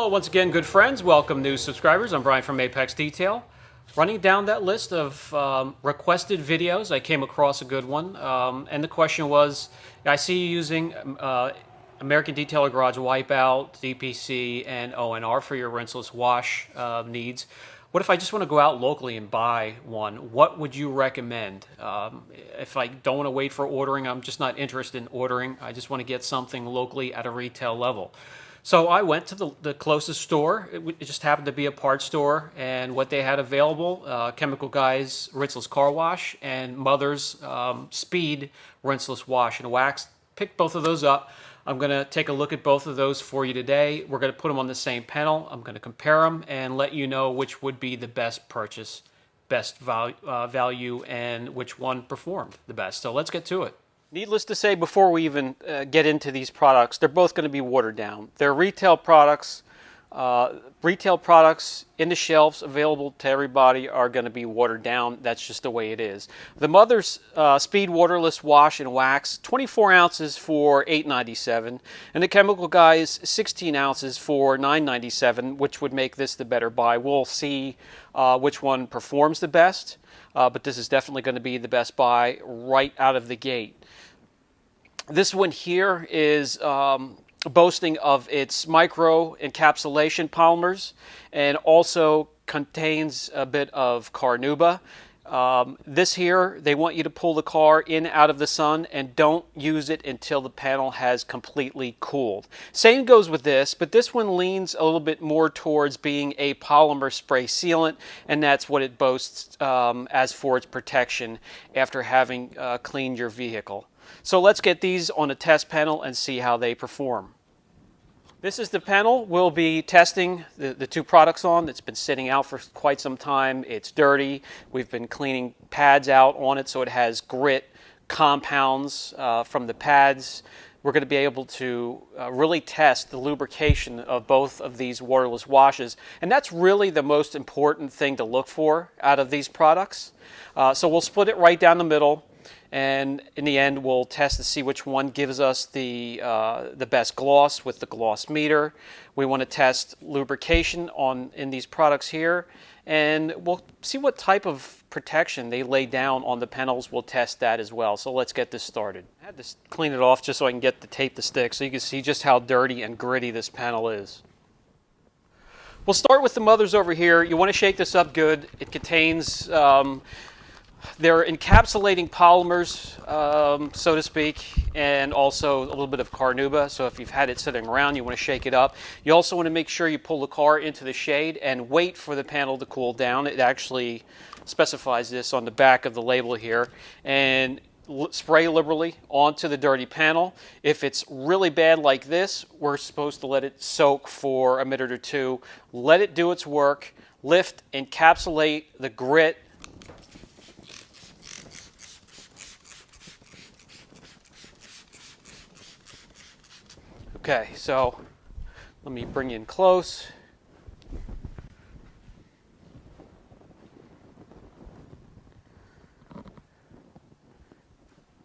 Hello once again, good friends. Welcome new subscribers. I'm Brian from Apex Detail. Running down that list of requested videos, I came across a good one. And the question was, I see you using American Detailer Garage Wipeout, DPC, and ONR for your rinseless wash needs. What if I just want to go out locally and buy one? What would you recommend? If I don't want to wait for ordering, I'm just not interested in ordering. I just want to get something locally at a retail level. So I went to the closest store. It just happened to be a parts store, and what they had available, Chemical Guy's Rinseless Car Wash and Mother's Speed Rinseless Wash and Wax. Picked both of those up. I'm going to take a look at both of those for you today. We're going to put them on the same panel. I'm going to compare them and let you know which would be the best purchase, best value, and which one performed the best. So let's get to it. Needless to say, before we even get into these products, they're both going to be watered down. They're retail products. Retail products in the shelves available to everybody are going to be watered down. That's just the way it is. The Mother's Speed Waterless Wash and Wax, 24 ounces for $8.97, and the Chemical Guy's 16 ounces for $9.97, which would make this the better buy. We'll see which one performs the best, but this is definitely going to be the best buy right out of the gate. This one here is boasting of its microencapsulation polymers and also contains a bit of carnauba. This here, they want you to pull the car in out of the sun and don't use it until the panel has completely cooled. Same goes with this, but this one leans a little bit more towards being a polymer spray sealant, and that's what it boasts as for its protection after having cleaned your vehicle. So let's get these on a test panel and see how they perform. This is the panel we'll be testing the two products on. It's been sitting out for quite some time. It's dirty. We've been cleaning pads out on it so it has grit, compounds from the pads. We're going to be able to really test the lubrication of both of these waterless washes. And that's really the most important thing to look for out of these products. So we'll split it right down the middle. And in the end, we'll test to see which one gives us the best gloss with the gloss meter. We want to test lubrication in these products here, and we'll see what type of protection they lay down on the panels. We'll test that as well. So let's get this started. I had to clean it off just so I can get the tape to stick, so you can see just how dirty and gritty this panel is. We'll start with the Mother's over here. You want to shake this up good. It contains they're encapsulating polymers, so to speak, and also a little bit of carnauba. So if you've had it sitting around, you want to shake it up. You also want to make sure you pull the car into the shade and wait for the panel to cool down. It actually specifies this on the back of the label here. And spray liberally onto the dirty panel. If it's really bad like this, we're supposed to let it soak for a minute or two. Let it do its work. Lift, encapsulate the grit. Okay, so let me bring you in close.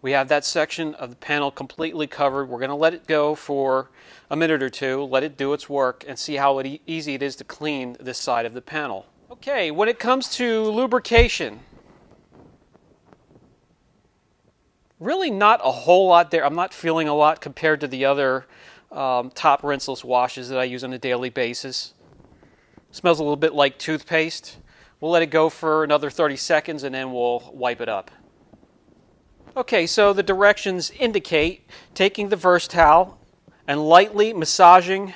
We have that section of the panel completely covered. We're going to let it go for a minute or two, let it do its work, and see how easy it is to clean this side of the panel. Okay, when it comes to lubrication, really not a whole lot there. I'm not feeling a lot compared to the other top rinseless washes that I use on a daily basis. Smells a little bit like toothpaste. We'll let it go for another 30 seconds and then we'll wipe it up. Okay, so the directions indicate taking the Versatile and lightly massaging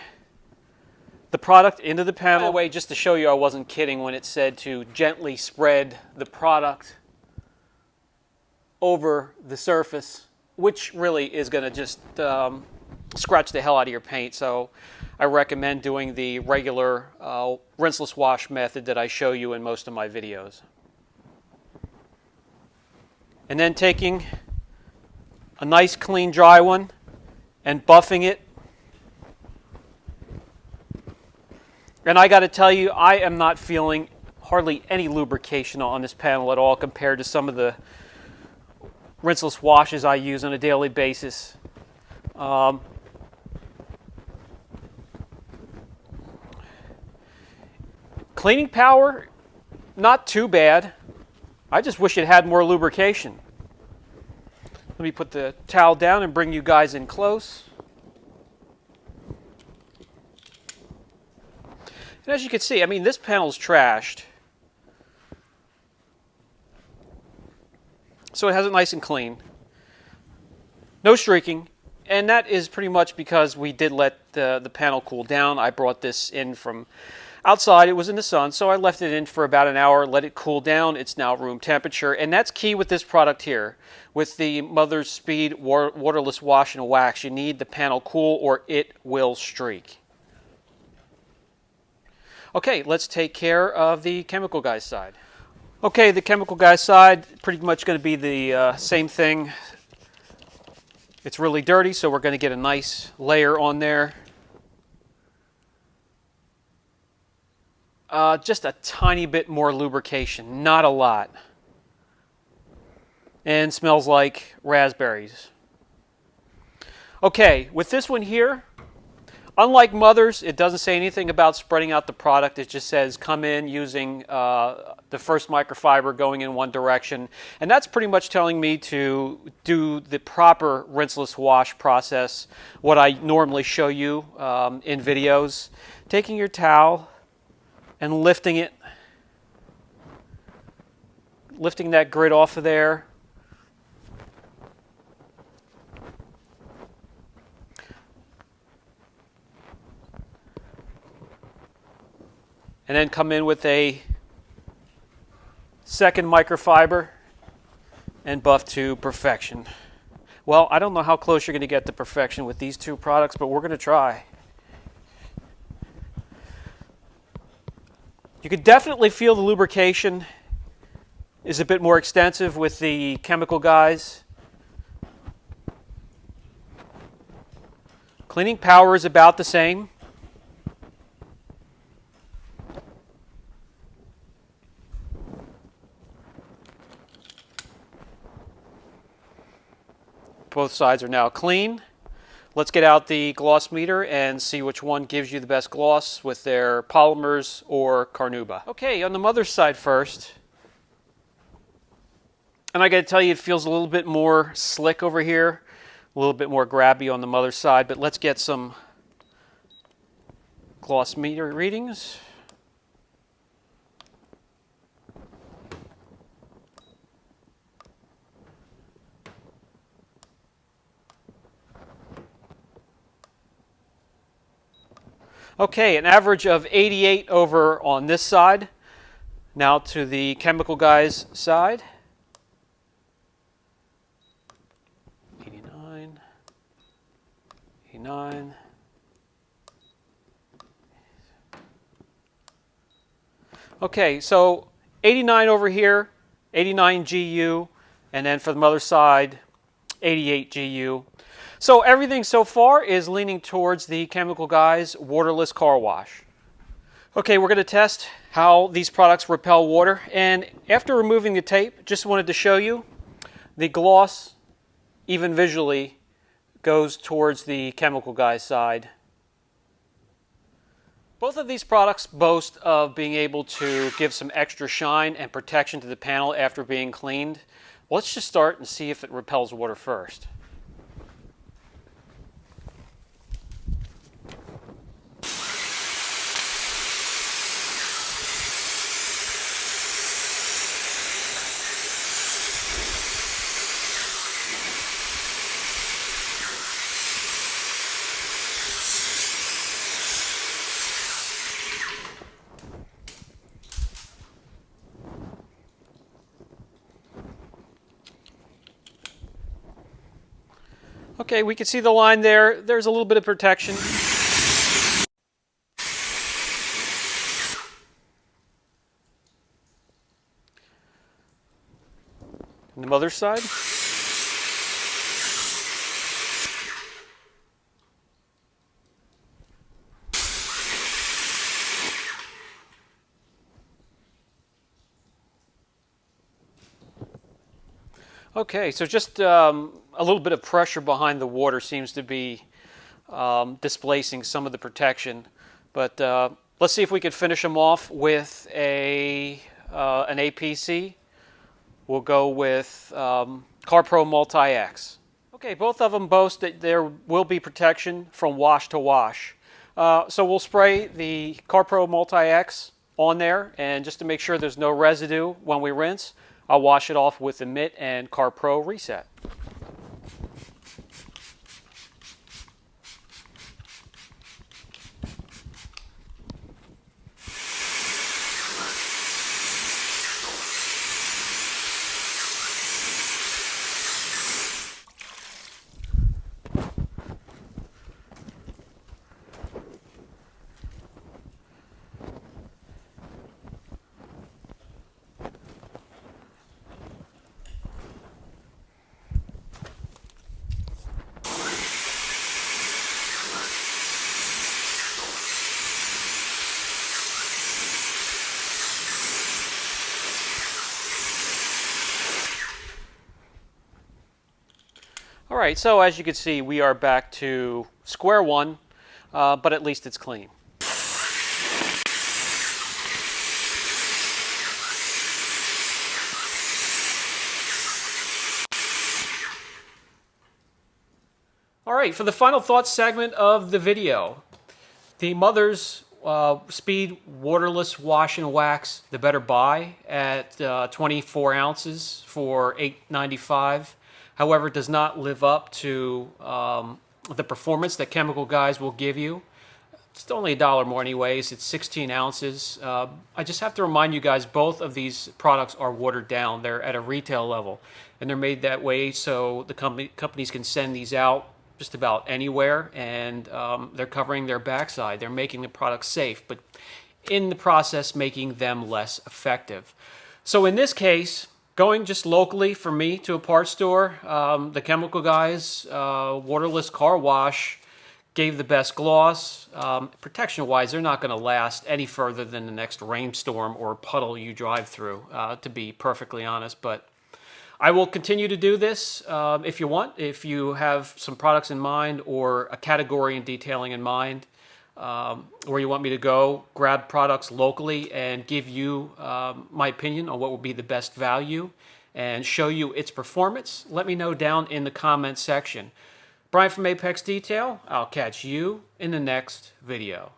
the product into the panel. By the way, just to show you I wasn't kidding when it said to gently spread the product over the surface, which really is going to just scratch the hell out of your paint. So I recommend doing the regular rinseless wash method that I show you in most of my videos. And then taking a nice clean dry one and buffing it. And I got to tell you, I am not feeling hardly any lubrication on this panel at all compared to some of the rinseless washes I use on a daily basis. Cleaning power, not too bad. I just wish it had more lubrication. Let me put the towel down and bring you guys in close. And as you can see, I mean, this panel's trashed. So it has it nice and clean. No streaking. And that is pretty much because we did let the panel cool down. I brought this in from outside. It was in the sun, so I left it in for about an hour, let it cool down. It's now room temperature. And that's key with this product here. With the Mother's Speed Waterless Wash and Wax, you need the panel cool or it will streak. Okay, let's take care of the chemical guy's side. Okay, the chemical guy's side, pretty much going to be the same thing. It's really dirty, so we're going to get a nice layer on there. Just a tiny bit more lubrication, not a lot. And smells like raspberries. Okay, with this one here, unlike Mother's, it doesn't say anything about spreading out the product. It just says come in using the first microfiber going in one direction. And that's pretty much telling me to do the proper rinseless wash process, what I normally show you in videos. Taking your towel and lifting it, lifting that grit off of there. And then come in with a second microfiber and buff to perfection. Well, I don't know how close you're going to get to perfection with these two products, but we're going to try. You can definitely feel the lubrication is a bit more extensive with the chemical guys. Cleaning power is about the same. Both sides are now clean. Let's get out the gloss meter and see which one gives you the best gloss with their polymers or carnauba. Okay, on the Mother's side first. And I got to tell you, it feels a little bit more slick over here, a little bit more grabby on the Mother's side, but let's get some gloss meter readings. Okay, an average of 88 over on this side. Now to the chemical guy's side. 89, 89. Okay, so 89 over here, 89 GU, and then for the Mother's side, 88 GU. So everything so far is leaning towards the chemical guy's Waterless Car Wash. Okay, we're going to test how these products repel water. And after removing the tape, just wanted to show you the gloss, even visually, goes towards the chemical guy's side. Both of these products boast of being able to give some extra shine and protection to the panel after being cleaned. Well, let's just start and see if it repels water first. Okay, we can see the line there. There's a little bit of protection. On the Mother's side. Okay, so just a little bit of pressure behind the water seems to be displacing some of the protection. But Let's see if we could finish them off with an APC. We'll go with CarPro Multi-X. Okay, both of them boast that there will be protection from wash to wash. So we'll spray the CarPro Multi-X on there, and just to make sure there's no residue when we rinse, I'll wash it off with the mitt and CarPro Reset. All right, so as you can see, we are back to square one, but at least it's clean. All right, for the final thoughts segment of the video, the Mother's Speed Waterless Wash and Wax, the better buy at 24 ounces for $8.95. However, it does not live up to the performance that chemical guys will give you. It's only $1 more anyways. It's 16 ounces. I just have to remind you guys, both of these products are watered down. They're at a retail level, and they're made that way so the companies can send these out just about anywhere, and they're covering their backside. They're making the product safe, but in the process making them less effective. So in this case, going just locally for me to a parts store, the chemical guys, Waterless Car Wash, gave the best gloss. Protection-wise, they're not going to last any further than the next rainstorm or puddle you drive through, to be perfectly honest. But I will continue to do this if you want. If you have some products in mind or a category and detailing in mind, where you want me to go, grab products locally and give you my opinion on what will be the best value and show you its performance, let me know down in the comments section. Brian from Apex Detail, I'll catch you in the next video.